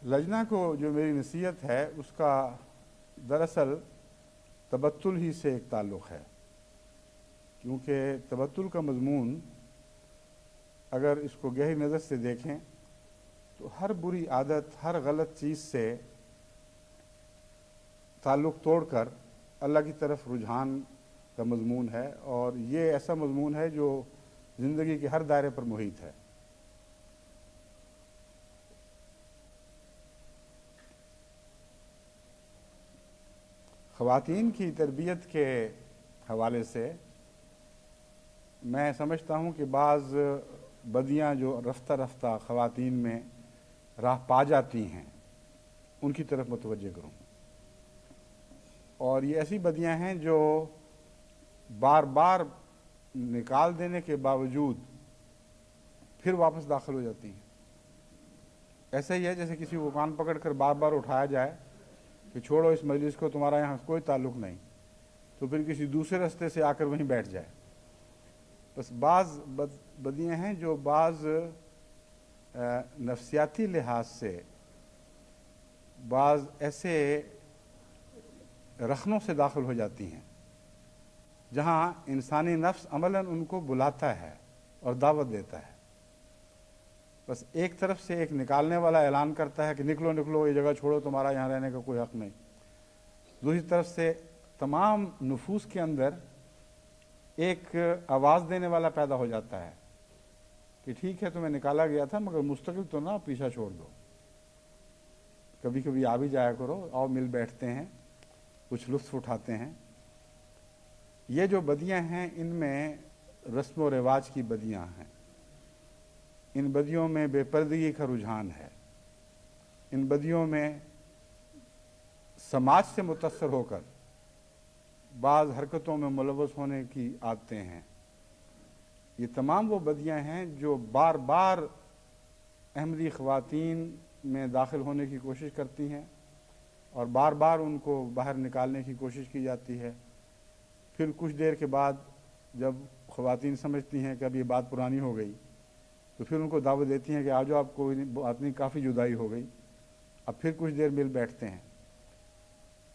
लजना को जो मेरी नसीहत है उसका दरअसल तबत्तुल ही से एक ताल्लुक़ है, क्योंकि तबत्तुल का मज़मून अगर इसको गहरी नज़र से देखें तो हर बुरी आदत, हर गलत चीज़ से ताल्लुक़ तोड़कर अल्लाह की तरफ रुझान का मज़मून है, और ये ऐसा मज़मून है जो ज़िंदगी के हर दायरे पर मुहित है। ख़वातीन की तरबियत के हवाले से मैं समझता हूँ कि बाज़ बदियाँ जो रफ्ता रफ्ता ख़वातीन में राह पा जाती हैं उनकी तरफ मुतवज्जे करूँ। और ये ऐसी बदियाँ हैं जो बार बार निकाल देने के बावजूद फिर वापस दाखिल हो जाती हैं। ऐसा ही है जैसे किसी को कान पकड़ कर बार बार उठाया जाए कि छोड़ो इस मजलिस को, तुम्हारा यहाँ कोई ताल्लुक़ नहीं, तो फिर किसी दूसरे रास्ते से आकर वहीं बैठ जाए। बस बाज़ बदियाँ हैं जो बाज़ नफ्सियाती लिहाज से बाज़ ऐसे रखनों से दाखिल हो जाती हैं जहाँ इंसानी नफ्स अमलन उनको बुलाता है और दावत देता है। बस एक तरफ से एक निकालने वाला ऐलान करता है कि निकलो निकलो, ये जगह छोड़ो, तुम्हारा यहाँ रहने का कोई हक़ नहीं। दूसरी तरफ से तमाम नफूस के अंदर एक आवाज़ देने वाला पैदा हो जाता है कि ठीक है तुम्हें निकाला गया था मगर मुस्तकिल तो ना पीछा छोड़ दो, कभी कभी आ भी जाया करो, आओ मिल बैठते हैं, कुछ लुत्फ़ उठाते हैं। ये जो बदियाँ हैं इनमें रस्म व रिवाज की बदियाँ हैं, इन बदियों में बेपर्दगी का रुझान है, इन बदियों में समाज से मुतासर होकर बाज़ हरकतों में मुलव्वस होने की आदतें हैं। ये तमाम वो बदियाँ हैं जो बार बार अहमदी ख़वातीन में दाखिल होने की कोशिश करती हैं और बार बार उनको बाहर निकालने की कोशिश की जाती है। फिर कुछ देर के बाद जब ख़वातीन समझती हैं कि अब ये बात पुरानी हो गई तो फिर उनको दावत देती हैं कि आ जाओ, आप कोई बात नहीं, काफ़ी जुदाई हो गई। अब फिर कुछ देर मिल बैठते हैं।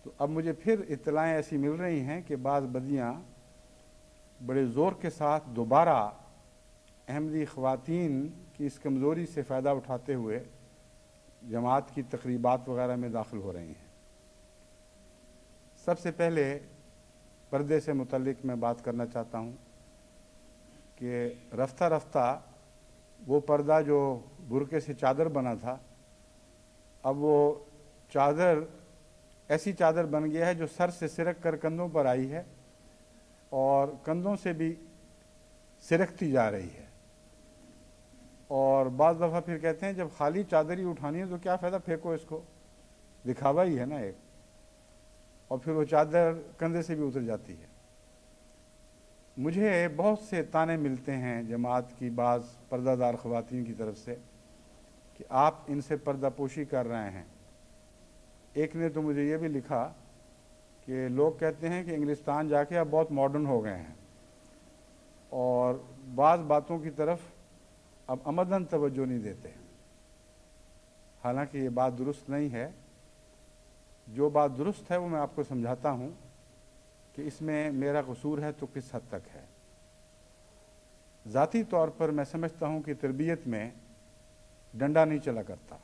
तो अब मुझे फिर इत्तलाएँ ऐसी मिल रही हैं कि बाज़ बदियाँ बड़े ज़ोर के साथ दोबारा अहमदी ख़वातीन की इस कमज़ोरी से फ़ायदा उठाते हुए जमात की तक़रीबात वग़ैरह में दाखिल हो रही हैं। सबसे पहले पर्दे से मुतल्लिक़ मैं बात करना चाहता हूँ कि रफ्ता रफ्ता वो पर्दा जो बुरके से चादर बना था, अब वो चादर ऐसी चादर बन गया है जो सर से सिरक कर कंधों पर आई है और कंधों से भी सिरकती जा रही है। और बाज़ दफ़ा फिर कहते हैं जब खाली चादर ही उठानी है तो क्या फ़ायदा, फेंको इसको, दिखावा ही है ना एक। और फिर वो चादर कंधे से भी उतर जाती है। मुझे बहुत से ताने मिलते हैं जमात की बाज़ पर्दादार ख़वातीन की तरफ से कि आप इनसे पर्दापोशी कर रहे हैं। एक ने तो मुझे ये भी लिखा कि लोग कहते हैं कि इंग्लिस्तान जाके अब बहुत मॉडर्न हो गए हैं और बाज़ बातों की तरफ अब अमदन तवज्जो नहीं देते। हालांकि ये बात दुरुस्त नहीं है। जो बात दुरुस्त है वो मैं आपको समझाता हूँ कि इसमें मेरा कसूर है तो किस हद तक है। ज़ाती तौर पर मैं समझता हूँ कि तरबियत में डंडा नहीं चला करता,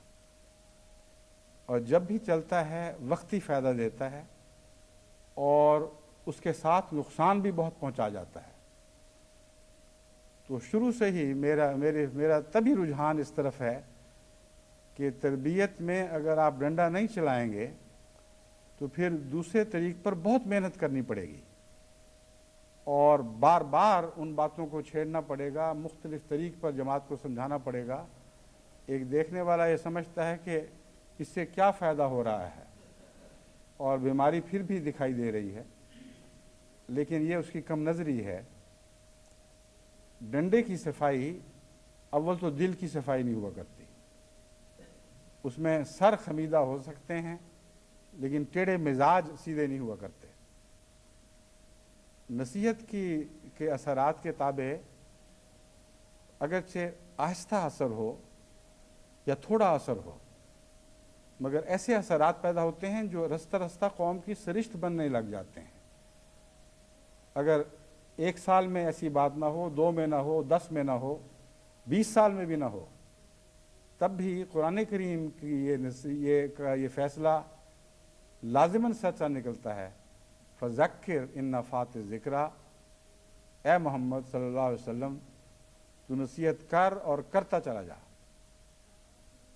और जब भी चलता है वक्ती फ़ायदा देता है और उसके साथ नुकसान भी बहुत पहुँचा जाता है। तो शुरू से ही मेरा तभी रुझान इस तरफ है कि तरबियत में अगर आप डंडा नहीं चलाएंगे तो फिर दूसरे तरीक़ पर बहुत मेहनत करनी पड़ेगी और बार बार उन बातों को छेड़ना पड़ेगा, मुख्तलिफ़ तरीक़ पर जमात को समझाना पड़ेगा। एक देखने वाला ये समझता है कि इससे क्या फ़ायदा हो रहा है और बीमारी फिर भी दिखाई दे रही है, लेकिन ये उसकी कम नज़री है। डंडे की सफाई अव्वल तो दिल की सफाई नहीं हुआ करती, उसमें सर खमीदा हो सकते हैं लेकिन टेढ़े मिजाज सीधे नहीं हुआ करते। नसीहत के असरात के ताबे अगरचे आहिस्ता असर हो या थोड़ा असर हो, मगर ऐसे असरात पैदा होते हैं जो रस्ता रस्ता कौम की सरिश्त बनने लग जाते हैं। अगर 1 साल में ऐसी बात ना हो, 2 में ना हो, 10 में ना हो, 20 साल में भी ना हो, तब भी कुरान करीम की ये फैसला लाजिमन सच्चा निकलता है, फ़ज़क्किर इन नफ़ात ज़िक्रा, ए मोहम्मद सल्लल्लाहु अलैहि वसल्लम तू नसीहत कर और करता चला जा,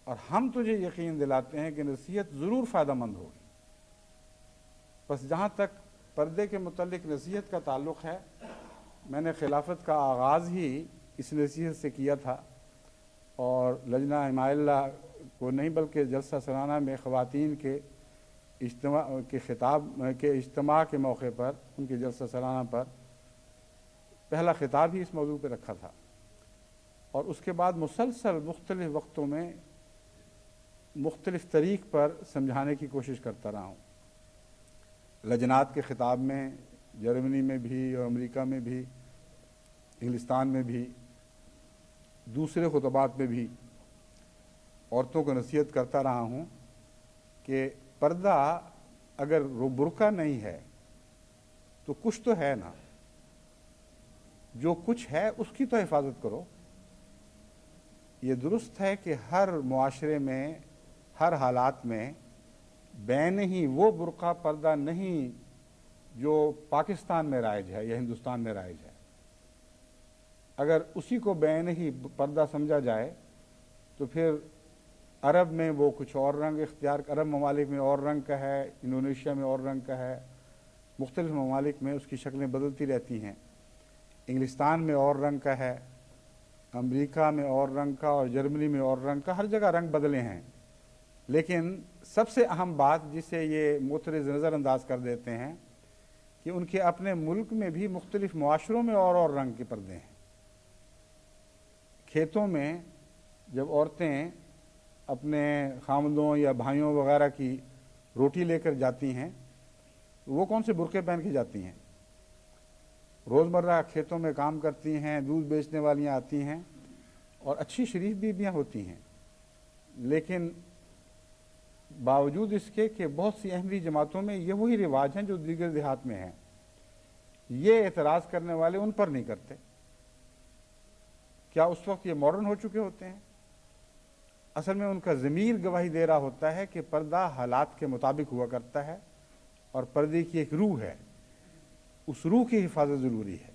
और हम तुझे यकीन दिलाते हैं कि नसीहत ज़रूर फ़ायदेमंद होगी। बस जहाँ तक पर्दे के मुतल्लिक नसीहत का ताल्लुक़ है, मैंने खिलाफत का आगाज़ ही इस नसीहत से किया था, और लजना हिमायल्ला को नहीं बल्कि जलसा सालाना में ख़वातीन के इज्तिमा के मौके पर, उनके जलसा सालाना पर पहला ख़िताब ही इस मौजू पर रखा था, और उसके बाद मुसलसल मुख्तलिफ़ वक्तों में मुख्तलिफ़ तरीक़ पर समझाने की कोशिश करता रहा हूँ। लजनात के ख़िताब में जर्मनी में भी और अमेरिका में भी, इंग्लिस्तान में भी, दूसरे खुतबात में भी औरतों को नसीहत करता रहा हूँ कि पर्दा अगर बुर्का नहीं है तो कुछ तो है ना, जो कुछ है उसकी तो हिफाजत करो। ये दुरुस्त है कि हर मुआशरे में, हर हालात में बैन ही वो बुर्का पर्दा नहीं जो पाकिस्तान में राइज है या हिंदुस्तान में राइज है। अगर उसी को बैन ही पर्दा समझा जाए तो फिर अरब में वो कुछ और रंग इख्तियार, अरब ममालिक में और रंग का है, इंडोनेशिया में और रंग का है, मुख्तलिफ ममालिक में उसकी शक्लें बदलती रहती हैं। इंग्लिस्तान में और रंग का है, अमेरिका में और रंग का, और जर्मनी में और रंग का, हर जगह रंग बदले हैं। लेकिन सबसे अहम बात जिसे ये मुतरज़ नज़रअंदाज कर देते हैं कि उनके अपने मुल्क में भी मुख्तलिफ मुआशरों में और रंग के पर्दे हैं। खेतों में जब औरतें अपने खामदों या भाइयों वगैरह की रोटी लेकर जाती हैं तो वो कौन से बुर्के पहन के जाती हैं? रोज़मर्रा खेतों में काम करती हैं, दूध बेचने वालियाँ आती हैं और अच्छी शरीफ बीबियाँ होती हैं, लेकिन बावजूद इसके कि बहुत सी अहमदी जमातों में ये वही रिवाज हैं जो दीगर देहात में हैं। ये एतराज़ करने वाले उन पर नहीं करते। क्या उस वक्त ये मॉडर्न हो चुके होते हैं? असल में उनका ज़मीर गवाही दे रहा होता है कि पर्दा हालात के मुताबिक हुआ करता है और पर्दे की एक रूह है, उस रूह की हिफाजत ज़रूरी है।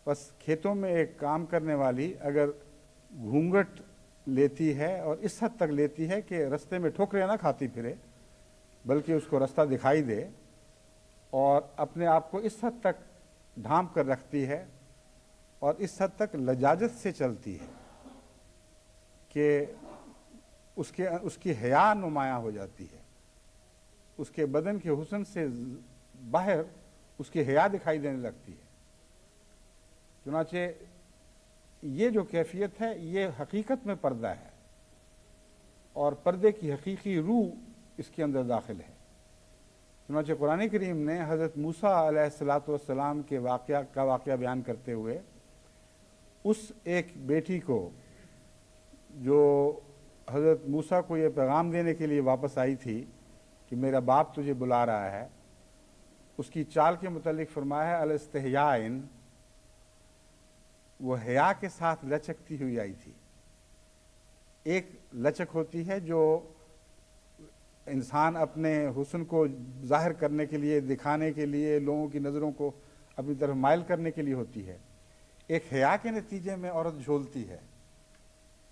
बस खेतों में एक काम करने वाली अगर घूंघट लेती है और इस हद तक लेती है कि रास्ते में ठोकरें ना खाती फिरे, बल्कि उसको रास्ता दिखाई दे, और अपने आप को इस हद तक ढांप कर रखती है और इस हद तक लजाजत से चलती है कि उसकी हया नुमायाँ हो जाती है, उसके बदन के हुस्न से बाहर उसकी हया दिखाई देने लगती है। चुनाचे ये जो कैफियत है ये हकीकत में पर्दा है, और पर्दे की हकीकी रूह इसके अंदर दाखिल है। चुनाचे कुरान करीम ने हज़रत मूसा अलैहिस्सलाम के वाक़या बयान करते हुए उस एक बेटी को जो हज़रत मूसा को ये पैगाम देने के लिए वापस आई थी कि मेरा बाप तुझे बुला रहा है, उसकी चाल के मुतालिक फरमाया है अल-इस्तिहयाइन, वो हया के साथ लचकती हुई आई थी। एक लचक होती है जो इंसान अपने हुस्न को जाहिर करने के लिए, दिखाने के लिए, लोगों की नज़रों को अपनी तरफ माइल करने के लिए होती है। एक हया के नतीजे में औरत झोलती है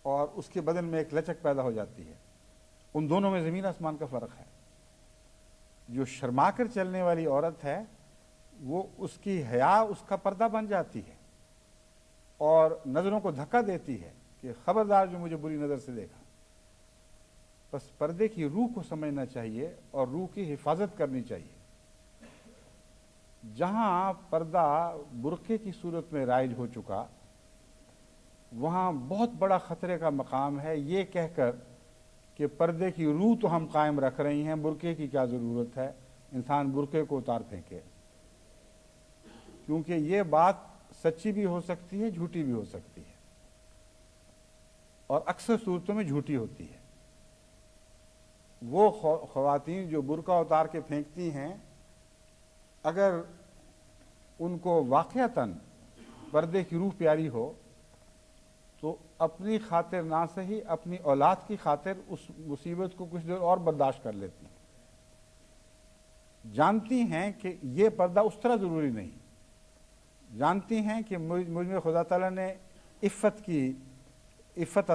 और उसके बदन में एक लचक पैदा हो जाती है। उन दोनों में ज़मीन आसमान का फ़र्क है। जो शर्मा कर चलने वाली औरत है वो, उसकी हया उसका पर्दा बन जाती है और नज़रों को धक्का देती है कि ख़बरदार जो मुझे बुरी नज़र से देखा। बस पर्दे की रूह को समझना चाहिए और रूह की हिफाजत करनी चाहिए। जहाँ पर्दा बुर्के की सूरत में राइज हो चुका, वहाँ बहुत बड़ा ख़तरे का मकाम है ये कहकर कि पर्दे की रूह तो हम कायम रख रही हैं, बुर्के की क्या ज़रूरत है, इंसान बुर्के को उतार फेंके। क्योंकि ये बात सच्ची भी हो सकती है, झूठी भी हो सकती है, और अक्सर सूरतों में झूठी होती है। وہ خواتین جو برقع اتار کے پھینکتی ہیں، اگر ان کو واقعتاً پردے کی روح پیاری ہو تو اپنی خاطر نہ صحیح اپنی اولاد کی خاطر اس مصیبت کو کچھ دیر اور برداشت کر لیتی ہیں، جانتی ہیں کہ یہ پردہ اس طرح ضروری نہیں، جانتی ہیں کہ مجھ میں خدا تعالیٰ نے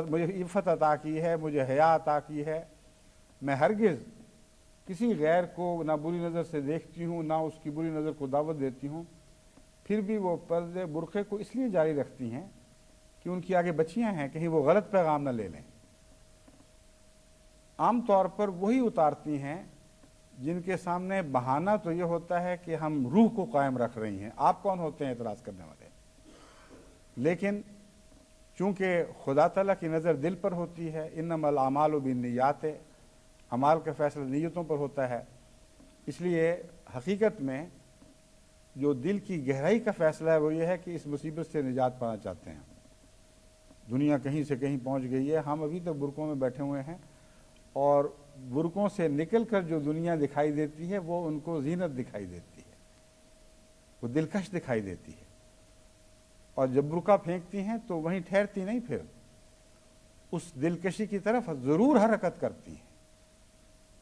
مجھے عفت عطا کی ہے، مجھے حیا عطا کی ہے، میں ہرگز کسی غیر کو نہ بری نظر سے دیکھتی ہوں نہ اس کی بری نظر کو دعوت دیتی ہوں، پھر بھی وہ پردے برقعے کو اس لیے جاری رکھتی ہیں کہ ان کی آگے بچیاں ہیں، کہیں وہ غلط پیغام نہ لے لیں۔ عام طور پر وہی اتارتی ہیں جن کے سامنے بہانہ تو یہ ہوتا ہے کہ ہم روح کو قائم رکھ رہی ہیں، آپ کون ہوتے ہیں اعتراض کرنے والے؟ لیکن چونکہ خدا تعالیٰ کی نظر دل پر ہوتی ہے، انما الاعمال بالنیات، اعمال کا فیصلہ نیتوں پر ہوتا ہے، اس لیے حقیقت میں جو دل کی گہرائی کا فیصلہ ہے وہ یہ ہے کہ اس مصیبت سے نجات پانا چاہتے ہیں۔ دنیا کہیں سے کہیں پہنچ گئی ہے، ہم ابھی تک برقعوں میں بیٹھے ہوئے ہیں، اور برقعوں سے نکل کر جو دنیا دکھائی دیتی ہے وہ ان کو زینت دکھائی دیتی ہے، وہ دلکش دکھائی دیتی ہے، اور جب برقع پھینکتی ہیں تو وہیں ٹھہرتی نہیں، پھر اس دلکشی کی طرف ضرور حرکت کرتی ہیں،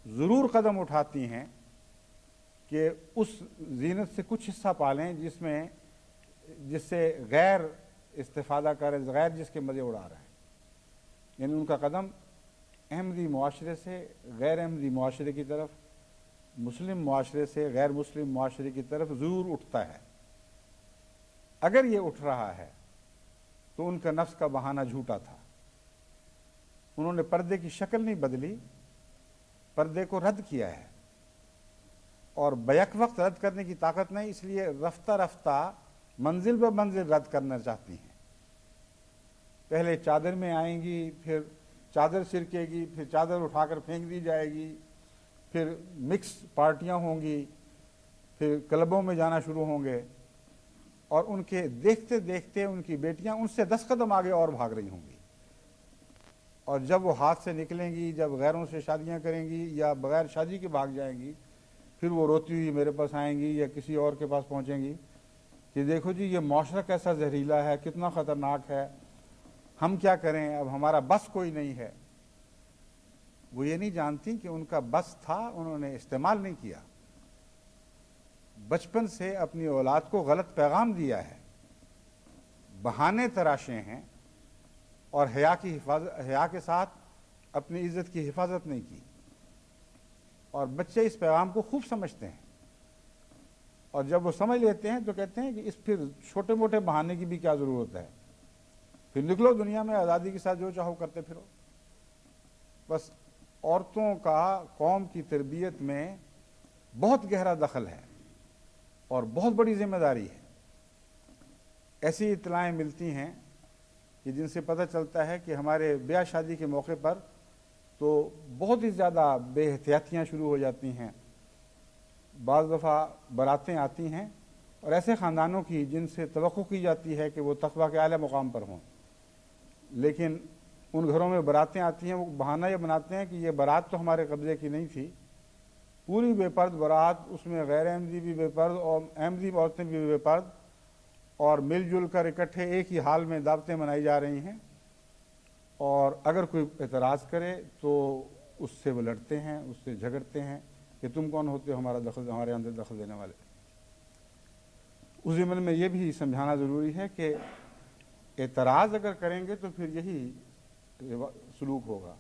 ضرور قدم اٹھاتی ہیں کہ اس زینت سے کچھ حصہ پالیں جس سے غیر استفادہ کرے، غیر جس کے مزے اڑا رہے ہیں۔ یعنی ان کا قدم احمدی معاشرے سے غیر احمدی معاشرے کی طرف، مسلم معاشرے سے غیر مسلم معاشرے کی طرف ضرور اٹھتا ہے۔ اگر یہ اٹھ رہا ہے تو ان کا نفس کا بہانہ جھوٹا تھا، انہوں نے پردے کی شکل نہیں بدلی، پردے کو رد کیا ہے، اور بیک وقت رد کرنے کی طاقت نہیں، اس لیے رفتہ رفتہ منزل بہ منزل رد کرنا چاہتی ہیں۔ پہلے چادر میں آئیں گی، پھر چادر سرکے گی، پھر چادر اٹھا کر پھینک دی جائے گی، پھر مکس پارٹیاں ہوں گی، پھر کلبوں میں جانا شروع ہوں گے، اور ان کے دیکھتے دیکھتے ان کی بیٹیاں ان سے 10 قدم آگے اور بھاگ رہی ہوں گی، اور جب وہ ہاتھ سے نکلیں گی، جب غیروں سے شادیاں کریں گی یا بغیر شادی کے بھاگ جائیں گی، پھر وہ روتی ہوئی میرے پاس آئیں گی یا کسی اور کے پاس پہنچیں گی کہ دیکھو جی یہ معاشرہ کیسا زہریلا ہے، کتنا خطرناک ہے، ہم کیا کریں، اب ہمارا بس کوئی نہیں ہے۔ وہ یہ نہیں جانتی کہ ان کا بس تھا، انہوں نے استعمال نہیں کیا، بچپن سے اپنی اولاد کو غلط پیغام دیا ہے، بہانے تراشے ہیں، اور حیا کے ساتھ اپنی عزت کی حفاظت نہیں کی، اور بچے اس پیغام کو خوب سمجھتے ہیں، اور جب وہ سمجھ لیتے ہیں تو کہتے ہیں کہ اس پھر چھوٹے موٹے بہانے کی بھی کیا ضرورت ہے، پھر نکلو دنیا میں آزادی کے ساتھ جو چاہو کرتے پھرو۔ بس عورتوں کا قوم کی تربیت میں بہت گہرا دخل ہے اور بہت بڑی ذمہ داری ہے۔ ایسی اطلاعیں ملتی ہیں کہ جن سے پتہ چلتا ہے کہ ہمارے بیاہ شادی کے موقع پر تو بہت ہی زیادہ بے احتیاطیاں شروع ہو جاتی ہیں۔ بعض دفعہ باراتیں آتی ہیں، اور ایسے خاندانوں کی جن سے توقع کی جاتی ہے کہ وہ تقویٰ کے اعلیٰ مقام پر ہوں، لیکن ان گھروں میں باراتیں آتی ہیں، وہ بہانہ یہ بناتے ہیں کہ یہ بارات تو ہمارے قبضے کی نہیں تھی، پوری بے پرد بارات، اس میں غیر احمدی بھی بے پرد اور احمدی عورتیں بھی بے پرد، اور مل جل کر اکٹھے ایک ہی حال میں دعوتیں منائی جا رہی ہیں، اور اگر کوئی اعتراض کرے تو اس سے وہ لڑتے ہیں، اس سے جھگڑتے ہیں کہ تم کون ہوتے ہو ہمارے اندر دخل دینے والے۔ اس ضمن میں یہ بھی سمجھانا ضروری ہے کہ اعتراض اگر کریں گے تو پھر یہی سلوک ہوگا۔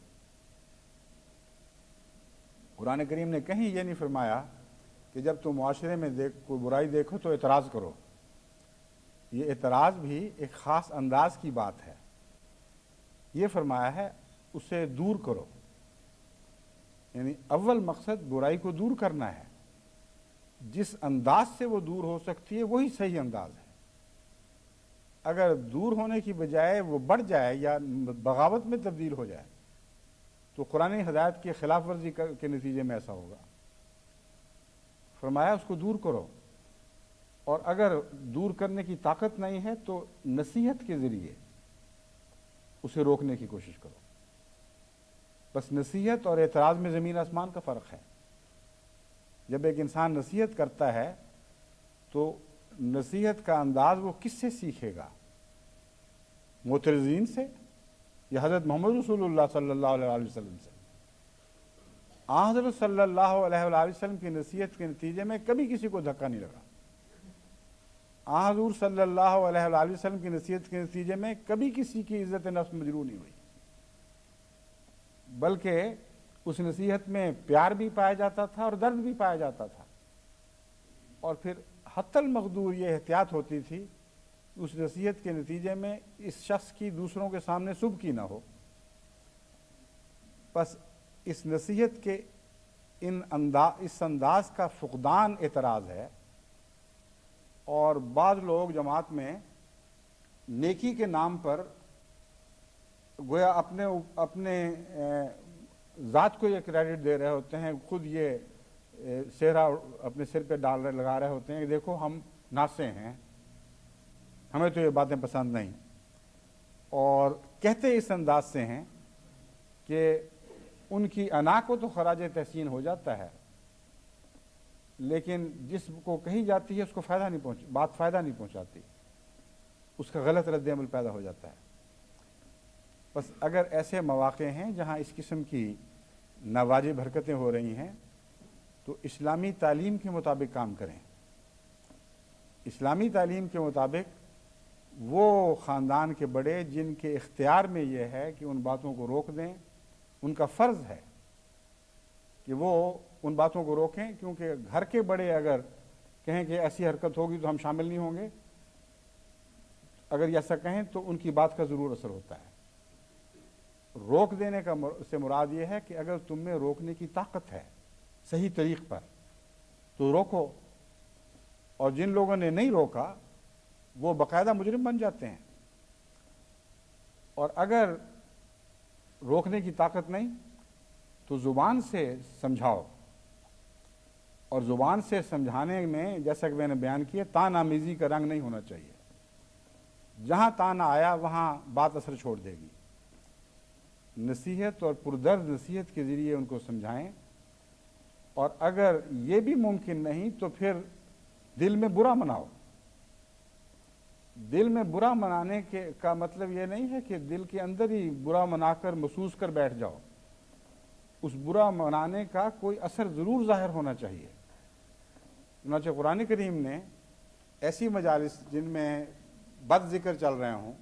قرآن کریم نے کہیں یہ نہیں فرمایا کہ جب تم معاشرے میں کوئی برائی دیکھو تو اعتراض کرو، یہ اعتراض بھی ایک خاص انداز کی بات ہے۔ یہ فرمایا ہے اسے دور کرو، یعنی اول مقصد برائی کو دور کرنا ہے، جس انداز سے وہ دور ہو سکتی ہے وہی صحیح انداز ہے۔ اگر دور ہونے کی بجائے وہ بڑھ جائے یا بغاوت میں تبدیل ہو جائے تو قرآن ہدایت کی خلاف ورزی کے نتیجے میں ایسا ہوگا۔ فرمایا اس کو دور کرو، اور اگر دور کرنے کی طاقت نہیں ہے تو نصیحت کے ذریعے اسے روکنے کی کوشش کرو۔ बस नसीहत और एतराज़ में ज़मीन आसमान का फ़र्क है। जब एक इंसान नसीहत करता है तो नसीहत का अंदाज़ वो किससे सीखेगा, मोतरजीन से या हज़रत मोहम्मद रसूलुल्लाह सल्लल्लाहु अलैहि वसल्लम से? हज़रत सल्लल्लाहु अलैहि वसल्लम की नसीहत के नतीजे में कभी किसी को धक्का नहीं लगा। हज़ूर सल्लल्लाहु अलैहि वसल्लम की नसीहत के नतीजे में कभी किसी की इज़्ज़त नफ्स मजरूह नहीं हुई, बल्कि उस नसीहत में प्यार भी पाया जाता था और दर्द भी पाया जाता था। और फिर हत्तल मकदूर ये एहतियात होती थी उस नसीहत के नतीजे में इस शख्स की दूसरों के सामने सुब की ना हो। बस इस नसीहत के इस अंदाज का फुकदान एतराज़ है। और बाद लोग जमात में नेकी के नाम पर गोया अपने अपने ज़ात को ये क्रेडिट दे रहे होते हैं, खुद ये सेहरा अपने सिर पे लगा रहे होते हैं कि देखो हम नासे हैं, हमें तो ये बातें पसंद नहीं। और कहते इस अंदाज से हैं कि उनकी अना को तो खराज तहसीन हो जाता है, लेकिन जिसको कही जाती है उसको बात फ़ायदा नहीं पहुंचाती, उसका गलत रद्द अमल पैदा हो जाता है। बस अगर ऐसे मौक़े हैं जहां इस किस्म की नावाजिब हरकतें हो रही हैं तो इस्लामी तालीम के मुताबिक काम करें। इस्लामी तालीम के मुताबिक वो ख़ानदान के बड़े जिनके इख्तियार में ये है कि उन बातों को रोक दें, उनका फ़र्ज़ है कि वो उन बातों को रोकें, क्योंकि घर के बड़े अगर कहें कि ऐसी हरकत होगी तो हम शामिल नहीं होंगे, अगर ऐसा कहें तो उनकी बात का ज़रूर असर होता है। रोक देने का से मुराद ये है कि अगर तुम में रोकने की ताकत है सही तरीक़ पर तो रोको, और जिन लोगों ने नहीं रोका वो बाकायदा मुजरिम बन जाते हैं। और अगर रोकने की ताकत नहीं तो ज़ुबान से समझाओ, और ज़ुबान से समझाने में जैसा कि मैंने बयान किया तान आमेज़ी का रंग नहीं होना चाहिए। जहाँ तान आया वहाँ बात असर छोड़ देगी। नसीहत और पुरदर्द नसीहत के ज़रिए उनको समझाएं, और अगर ये भी मुमकिन नहीं तो फिर दिल में बुरा मनाओ। दिल में बुरा मनाने का मतलब ये नहीं है कि दिल के अंदर ही बुरा मनाकर महसूस कर बैठ जाओ। उस बुरा मनाने का कोई असर ज़रूर ज़ाहिर होना चाहिए। चुनांचे कुरान करीम ने ऐसी मजालिस जिनमें बद ज़िक्र चल रहे हों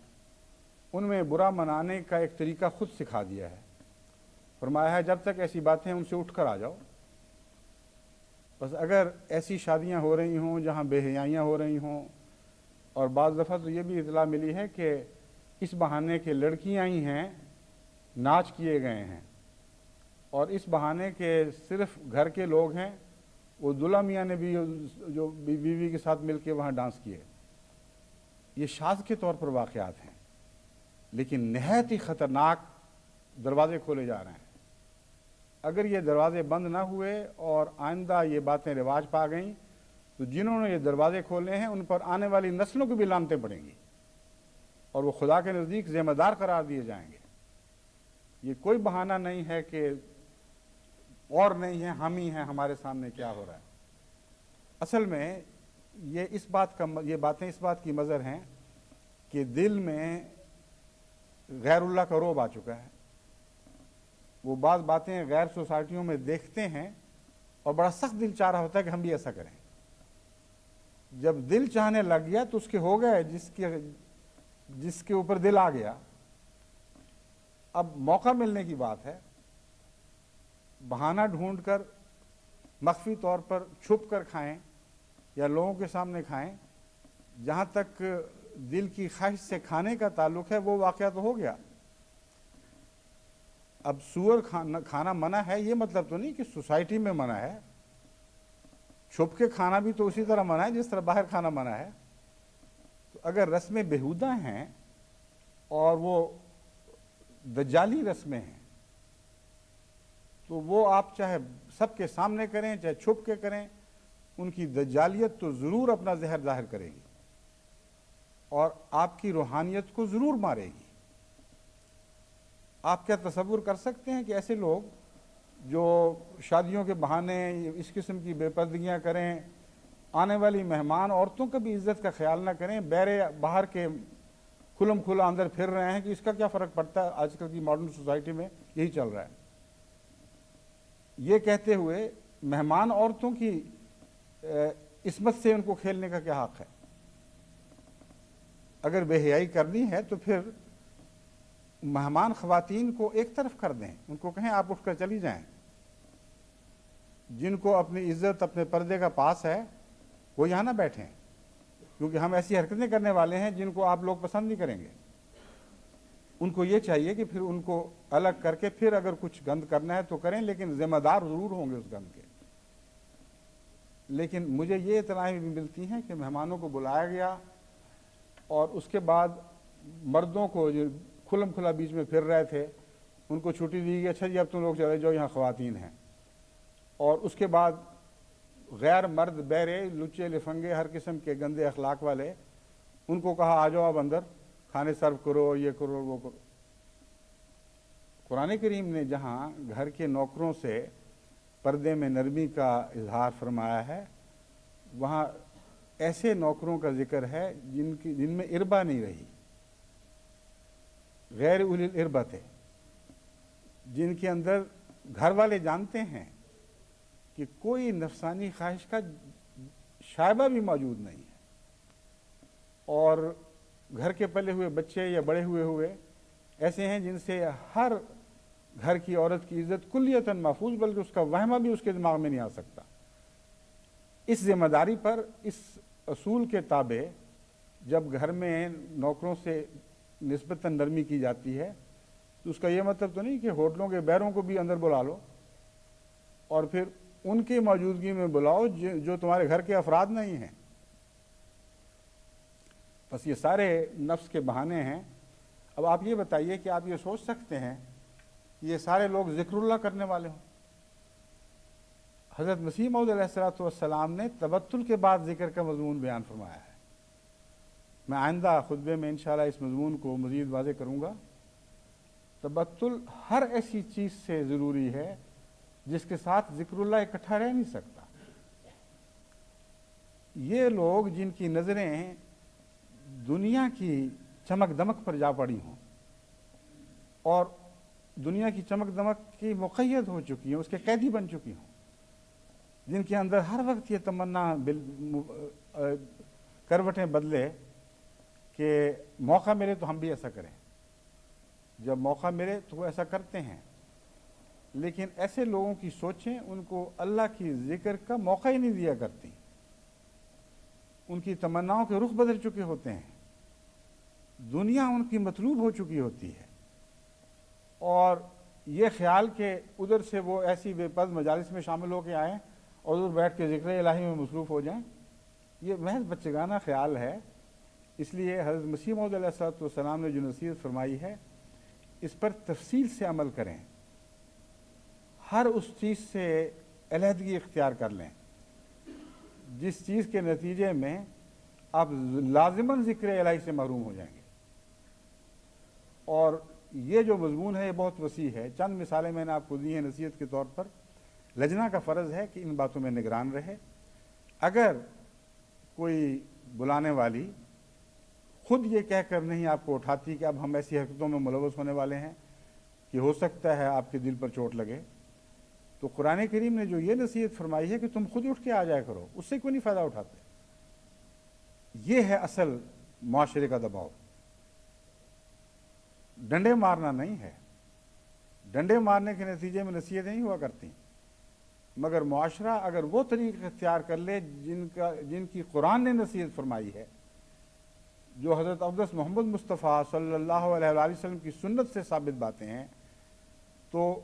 उनमें बुरा मनाने का एक तरीका खुद सिखा दिया है। फरमाया है जब तक ऐसी बातें हैं उनसे उठकर आ जाओ। बस अगर ऐसी शादियां हो रही हों जहां बेहयाइयाँ हो रही हों, और बाज़ दफ़ा तो ये भी इतला मिली है कि इस बहाने के लड़कियां ही हैं नाच किए गए हैं, और इस बहाने के सिर्फ घर के लोग हैं, वो दुल्हा मियाँ ने भी जो बीवी के साथ मिल के वहाँ डांस किए। ये शाज़ के तौर पर वाक़यात हैं, लेकिन नहायत ही ख़तरनाक दरवाज़े खोले जा रहे हैं। अगर ये दरवाज़े बंद ना हुए और आइंदा ये बातें रिवाज पा गईं तो जिन्होंने ये दरवाज़े खोले हैं उन पर आने वाली नस्लों की भी लानतें पड़ेंगी, और वो खुदा के नज़दीक ज़िम्मेदार करार दिए जाएंगे। ये कोई बहाना नहीं है कि और नहीं है, हम ही हैं, हमारे सामने क्या हो रहा है। असल में ये बातें इस बात की मज़र हैं कि दिल में गैरुल्लाह का रोब आ चुका है। वो बातें गैर सोसाइटियों में देखते हैं और बड़ा सख्त दिल चाह रहा होता है कि हम भी ऐसा करें। जब दिल चाहने लग गया तो उसके हो गए, जिसके ऊपर दिल आ गया। अब मौका मिलने की बात है, बहाना ढूंढकर मख्फी तौर पर छुप कर खाएं या लोगों के सामने खाएं। जहां तक दिल की ख्वाहिश से खाने का ताल्लुक है वो वाक़या तो हो गया। अब सूअर खाना मना है ये मतलब तो नहीं कि सोसाइटी में मना है। छुप के खाना भी तो उसी तरह मना है जिस तरह बाहर खाना मना है। तो अगर रस्में बेहुदा हैं और वो दज्जाली रस्में हैं तो वो आप चाहे सबके सामने करें चाहे छुप के करें, उनकी दज्जालियत तो ज़रूर अपना जहर ज़ाहिर करेगी और आपकी रूहानियत को ज़रूर मारेगी। آپ کیا تصور کر سکتے ہیں کہ ایسے لوگ جو شادیوں کے بہانے اس قسم کی بے پردگیاں کریں، آنے والی مہمان عورتوں کا بھی عزت کا خیال نہ کریں، بیرے باہر کے کھلم کھلا اندر پھر رہے ہیں کہ اس کا کیا فرق پڑتا ہے؟ آج کل کی ماڈرن سوسائٹی میں یہی چل رہا ہے. یہ کہتے ہوئے مہمان عورتوں کی عصمت سے ان کو کھیلنے کا کیا حق ہے؟ اگر بے حیائی کرنی ہے تو پھر مہمان خواتین کو ایک طرف کر دیں، ان کو کہیں آپ اٹھ کر چلی جائیں. جن کو اپنی عزت اپنے پردے کا پاس ہے وہ یہاں نہ بیٹھیں، کیونکہ ہم ایسی حرکتیں کرنے والے ہیں جن کو آپ لوگ پسند نہیں کریں گے. ان کو یہ چاہیے کہ پھر ان کو الگ کر کے پھر اگر کچھ گند کرنا ہے تو کریں، لیکن ذمہ دار ضرور ہوں گے اس گند کے. لیکن مجھے یہ اطلاعیں بھی ملتی ہیں کہ مہمانوں کو بلایا گیا اور اس کے بعد مردوں کو جو کھلم کھلا بیچ میں پھر رہے تھے ان کو چھٹی دی گئی، اچھا جی اب تم لوگ چلے جاؤ، یہاں خواتین ہیں. اور اس کے بعد غیر مرد بیرے لچے لفنگے ہر قسم کے گندے اخلاق والے ان کو کہا آ جاؤ اب اندر، کھانے سرو کرو، یہ کرو وہ کرو. قرآن کریم نے جہاں گھر کے نوکروں سے پردے میں نرمی کا اظہار فرمایا ہے، وہاں ایسے نوکروں کا ذکر ہے جن میں اربا نہیں رہی، غیر اولی الاربہ تھے، جن کے اندر گھر والے جانتے ہیں کہ کوئی نفسانی خواہش کا شائبہ بھی موجود نہیں ہے، اور گھر کے پلے ہوئے بچے یا بڑے ہوئے ایسے ہیں جن سے ہر گھر کی عورت کی عزت کلیتاً محفوظ، بلکہ اس کا وہمہ بھی اس کے دماغ میں نہیں آ سکتا. اس ذمہ داری پر، اس اصول کے تابع جب گھر میں نوکروں سے نسبتاً نرمی کی جاتی ہے تو اس کا یہ مطلب تو نہیں کہ ہوٹلوں کے بیروں کو بھی اندر بلا لو اور پھر ان کی موجودگی میں بلاؤ جو تمہارے گھر کے افراد نہیں ہیں. بس یہ سارے نفس کے بہانے ہیں. اب آپ یہ بتائیے کہ آپ یہ سوچ سکتے ہیں کہ یہ سارے لوگ ذکر اللہ کرنے والے ہوں؟ حضرت مسیح موعود علیہ السلام نے تبتل کے بعد ذکر کا مضمون بیان فرمایا ہے. میں آئندہ خطبے میں انشاءاللہ اس مضمون کو مزید واضح کروں گا. تبتل ہر ایسی چیز سے ضروری ہے جس کے ساتھ ذکر اللہ اکٹھا رہ نہیں سکتا. یہ لوگ جن کی نظریں دنیا کی چمک دمک پر جا پڑی ہوں اور دنیا کی چمک دمک کی مقید ہو چکی ہیں، اس کے قیدی بن چکی ہوں، جن کے اندر ہر وقت یہ تمنا کروٹیں بدلے کہ موقع ملے تو ہم بھی ایسا کریں، جب موقع ملے تو وہ ایسا کرتے ہیں. لیکن ایسے لوگوں کی سوچیں ان کو اللہ کی ذکر کا موقع ہی نہیں دیا کرتی. ان کی تمناؤں کے رخ بدل چکے ہوتے ہیں، دنیا ان کی مطلوب ہو چکی ہوتی ہے، اور یہ خیال کہ ادھر سے وہ ایسی بے پرد مجالس میں شامل ہو کے آئیں اور ادھر بیٹھ کے ذکر الہی میں مصروف ہو جائیں، یہ محض بچگانہ خیال ہے. اس لیے حضرت مسیح موعود علیہ السلام نے جو نصیحت فرمائی ہے اس پر تفصیل سے عمل کریں، ہر اس چیز سے علیحدگی اختیار کر لیں جس چیز کے نتیجے میں آپ لازماً ذکر الہی سے محروم ہو جائیں گے. اور یہ جو مضمون ہے یہ بہت وسیع ہے. چند مثالیں میں نے آپ کو دی ہیں نصیحت کے طور پر. لجنہ کا فرض ہے کہ ان باتوں میں نگران رہے. اگر کوئی بلانے والی خود یہ کہہ کر نہیں آپ کو اٹھاتی کہ اب ہم ایسی حرکتوں میں ملوث ہونے والے ہیں کہ ہو سکتا ہے آپ کے دل پر چوٹ لگے، تو قرآن کریم نے جو یہ نصیحت فرمائی ہے کہ تم خود اٹھ کے آ جایا کرو، اس سے کوئی نہیں فائدہ اٹھاتے. یہ ہے اصل معاشرے کا دباؤ. ڈنڈے مارنا نہیں ہے. ڈنڈے مارنے کے نتیجے میں نصیحتیں نہیں ہوا کرتی، مگر معاشرہ اگر وہ طریقہ اختیار کر لے جن کی قرآن نے نصیحت فرمائی ہے، جو حضرت اقدس محمد مصطفیٰ صلی اللہ علیہ وآلہ وسلم کی سنت سے ثابت باتیں ہیں، تو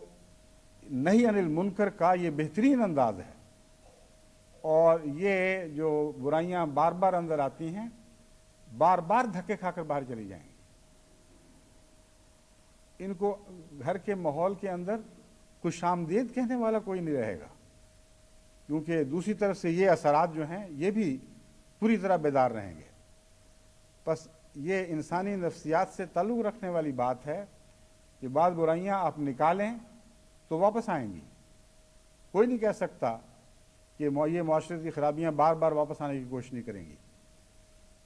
نہی عن المنکر کا یہ بہترین انداز ہے. اور یہ جو برائیاں بار بار اندر آتی ہیں بار بار دھکے کھا کر باہر چلی جائیں گی. ان کو گھر کے ماحول کے اندر خوش آمدید کہنے والا کوئی نہیں رہے گا، کیونکہ دوسری طرف سے یہ اثرات جو ہیں یہ بھی پوری طرح بیدار رہیں گے. بس یہ انسانی نفسیات سے تعلق رکھنے والی بات ہے کہ بعض برائیاں آپ نکالیں تو واپس آئیں گی. کوئی نہیں کہہ سکتا کہ یہ معاشرت کی خرابیاں بار بار واپس آنے کی کوشش نہیں کریں گی.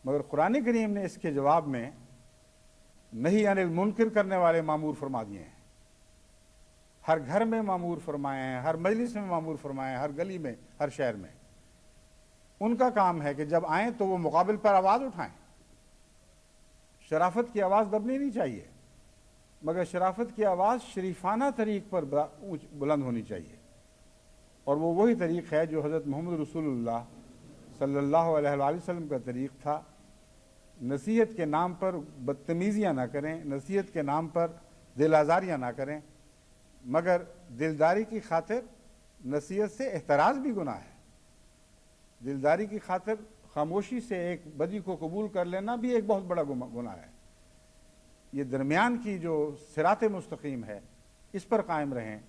مگر قرآن کریم نے اس کے جواب میں نہیں عن المنکر کرنے والے معمور فرما دیے ہیں. ہر گھر میں معمور فرمائے ہیں, ہر مجلس میں معمور فرمائے ہیں, ہر گلی میں, ہر شہر میں. ان کا کام ہے کہ جب آئیں تو وہ مقابل پر آواز اٹھائیں. شرافت کی آواز دبنی نہیں چاہیے, مگر شرافت کی آواز شریفانہ طریق پر بلند ہونی چاہیے. اور وہ وہی طریق ہے جو حضرت محمد رسول اللہ صلی اللہ علیہ وآلہ وسلم کا طریق تھا. نصیحت کے نام پر بدتمیزیاں نہ کریں, نصیحت کے نام پر دل آزاریاں نہ کریں, مگر دلداری کی خاطر نصیحت سے احتراز بھی گناہ ہے. دلداری کی خاطر خاموشی سے ایک بدی کو قبول کر لینا بھی ایک بہت بڑا گناہ ہے. یہ درمیان کی جو صراط مستقیم ہے اس پر قائم رہیں.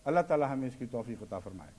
اللہ تعالی ہمیں اس کی توفیق عطا فرمائے.